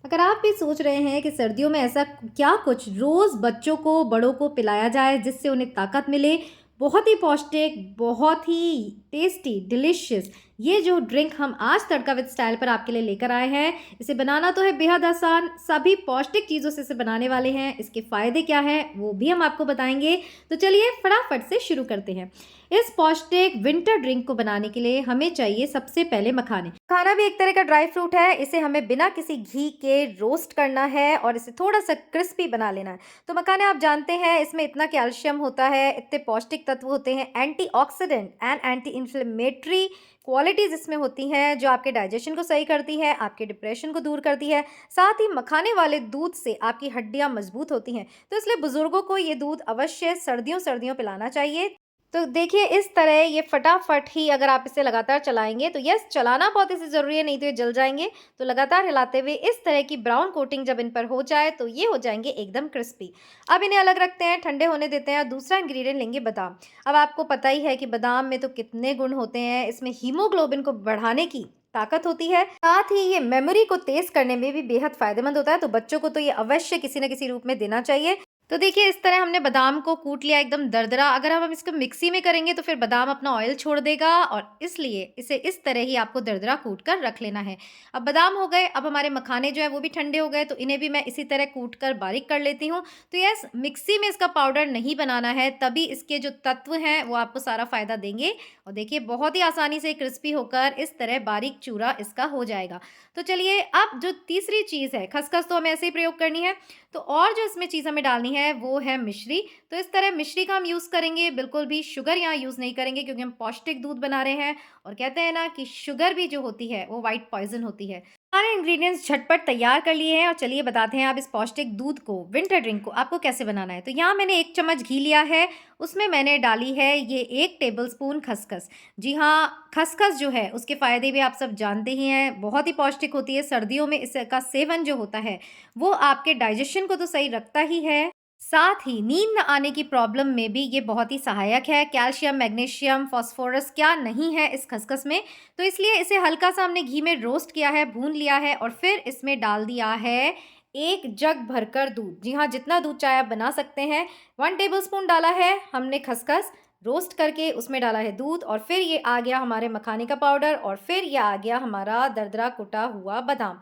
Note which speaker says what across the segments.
Speaker 1: अगर आप भी सोच रहे हैं कि सर्दियों में ऐसा क्या कुछ रोज़ बच्चों को, बड़ों को पिलाया जाए जिससे उन्हें ताकत मिले, बहुत ही पौष्टिक, बहुत ही टेस्टी, डिलिशियस ये जो ड्रिंक हम आज तड़का विद स्टाइल पर आपके लिए लेकर आए हैं, इसे बनाना तो है बेहद आसान, सभी पौष्टिक चीज़ों से इसे बनाने वाले हैं। इसके फ़ायदे क्या हैं, वो भी हम आपको बताएँगे। तो चलिए फटाफट से शुरू करते हैं। इस पौष्टिक विंटर ड्रिंक को बनाने के लिए हमें चाहिए सबसे पहले मखाने। मखाना भी एक तरह का ड्राई फ्रूट है। इसे हमें बिना किसी घी के रोस्ट करना है और इसे थोड़ा-सा क्रिस्पी बना लेना है। तो मखाने आप जानते हैं इसमें इतना कैल्शियम होता है, इतने पौष्टिक तत्व होते हैं, antioxidant and anti inflammatory qualities इसमें होती हैं जो आपके डाइजेशन को सही करती है, आपके डिप्रेशन को दूर करती है। साथ ही मखाने वाले दूध से आपकी हड्डियाँ मजबूत होती हैं। तो इसलिए बुजुर्गों को ये दूध अवश्य सर्दियों-सर्दियों पिलाना चाहिए। तो देखिए इस तरह ये फटाफट ही अगर आप इसे लगातार चलाएँगे तो यस चलाना बहुत इसे ज़रूरी है, नहीं तो ये जल जाएँगे। तो लगातार हिलाते हुए इस तरह की ब्राउन कोटिंग जब इन पर हो जाए तो ये हो जाएँगे एकदम क्रिस्पी। अब इन्हें अलग रखते हैं, ठंडे होने देते हैं और दूसरा इंग्रीडिएंट लेंगे बादाम। अब आपको पता ही है कि बादाम में तो कितने गुण होते हैं, इसमें हीमोग्लोबिन को बढ़ाने की ताकत होती है। साथ ही ये मेमोरी को तेज़ करने में भी बेहद फ़ायदेमंद होता है, तो बच्चों को तो ये अवश्य किसी न किसी रूप में देना चाहिए। तो देखिए इस तरह हमने बादाम को कूट लिया एकदम दरदरा। अगर हम इसको मिक्सी में करेंगे तो फिर बादाम अपना ऑयल छोड़ देगा और इसलिए इसे इस तरह ही आपको दरदरा कूट कर रख लेना है। अब बादाम हो गए, अब हमारे मखाने जो है वो भी ठंडे हो गए, तो इन्हें भी मैं इसी तरह कूट कर बारीक कर लेती हूँ। तो यस मिक्सी में इसका पाउडर नहीं बनाना है, तभी इसके जो तत्व हैं वो आपको सारा फ़ायदा देंगे। और देखिए बहुत ही आसानी से क्रिस्पी होकर इस तरह बारीक चूरा इसका हो जाएगा। तो चलिए अब जो तीसरी चीज़ है, खसखस तो हमें ऐसे ही प्रयोग करनी है। तो और जो इसमें चीज़ हमें डालनी है वो है मिश्री। तो इस तरह मिश्री का हम यूज़ करेंगे, बिल्कुल भी शुगर यहाँ यूज़ नहीं करेंगे क्योंकि हम पौष्टिक दूध बना रहे हैं और कहते हैं ना कि शुगर भी जो होती है वो व्हाइट पॉइज़न होती है। सारे इंग्रीडिएंट्स झटपट तैयार कर लिए हैं और चलिए बताते हैं अब इस पौष्टिक दूध को, विंटर ड्रिंक को आपको कैसे बनाना है। तो यहाँ मैंने 1 चम्मच घी लिया है, उसमें मैंने डाली है ये 1 टेबलस्पून खसखस। जी हाँ, खसखस जो है उसके फ़ायदे भी आप सब जानते ही हैं, बहुत ही पौष्टिक होती है। सर्दियों में इसका सेवन जो होता है वो आपके डाइजेशन को तो सही रखता ही है, साथ ही नींद न आने की प्रॉब्लम में भी ये बहुत ही सहायक है। कैल्शियम, मैग्नीशियम, फास्फोरस क्या नहीं है इस खसखस में। तो इसलिए इसे हल्का-सा हमने घी में रोस्ट किया है, भून लिया है और फिर इसमें डाल दिया है 1 जग भरकर दूध। जी हाँ, जितना दूध चाहे आप बना सकते हैं। 1 टेबलस्पून डाला है हमने खसखस, रोस्ट करके उसमें डाला है दूध और फिर ये आ गया हमारे मखाने का पाउडर और फिर ये आ गया हमारा दरदरा कुटा हुआ बादाम।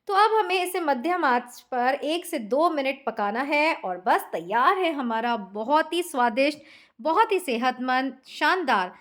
Speaker 1: तो अब हमें इसे मध्यम आंच पर 1 से 2 मिनट पकाना है और बस तैयार है हमारा बहुत ही स्वादिष्ट, बहुत ही सेहतमंद, शानदार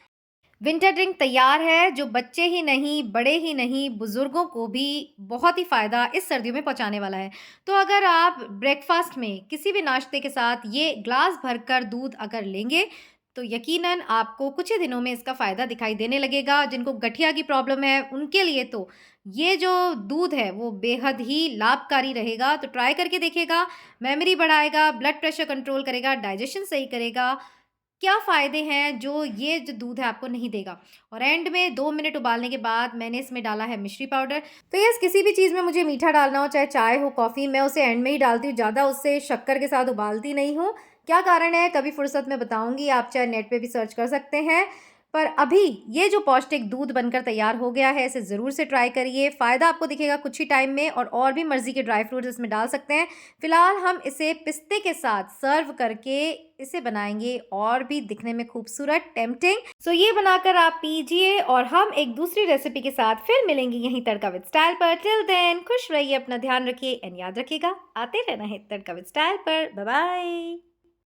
Speaker 1: विंटर ड्रिंक तैयार है, जो बच्चे ही नहीं, बड़े ही नहीं, बुज़ुर्गों को भी बहुत ही फ़ायदा इस सर्दियों में पहुँचाने वाला है। तो अगर आप ब्रेकफ़ास्ट में किसी भी नाश्ते के साथ ये ग्लास भरकर दूध अगर लेंगे, तो यकीनन आपको कुछ ही दिनों में इसका फ़ायदा दिखाई देने लगेगा। जिनको गठिया की प्रॉब्लम है, उनके लिए तो ये जो दूध है, वो बेहद ही लाभकारी रहेगा। तो ट्राई करके देखिएगा, मेमोरी बढ़ाएगा, ब्लड प्रेशर कंट्रोल करेगा, डाइजेशन सही करेगा। क्या फ़ायदे हैं जो ये जो दूध है आपको नहीं देगा। और एंड में 2 मिनट उबालने के बाद मैंने इसमें डाला है मिश्री पाउडर। तो यस किसी भी चीज़ में मुझे मीठा डालना हो, चाहे चाय हो, कॉफ़ी, मैं उसे एंड में ही डालती हूँ, ज़्यादा उससे शक्कर के साथ उबालती नहीं हूँ। क्या कारण है कभी फ़ुर्सत में बताऊँगी, आप चाहे नेट पे भी सर्च कर सकते हैं। पर अभी ये जो पौष्टिक दूध बनकर तैयार हो गया है, इसे ज़रूर से ट्राई करिए, फ़ायदा आपको दिखेगा कुछ ही टाइम में और भी मर्ज़ी के ड्राई फ्रूट्स इसमें डाल सकते हैं। फ़िलहाल हम इसे पिस्ते के साथ सर्व करके इसे बनाएँगे और भी दिखने में खूबसूरत, टेम्प्टिंग। सो ये बनाकर आप पीजिए और हम एक दूसरी रेसिपी के साथ फिर मिलेंगे यहीं तड़का विद स्टाइल पर। टिल देन खुश रहिए, अपना ध्यान रखिए एंड याद रखिएगा आते रहना है तड़का विद स्टाइल पर। Bye bye.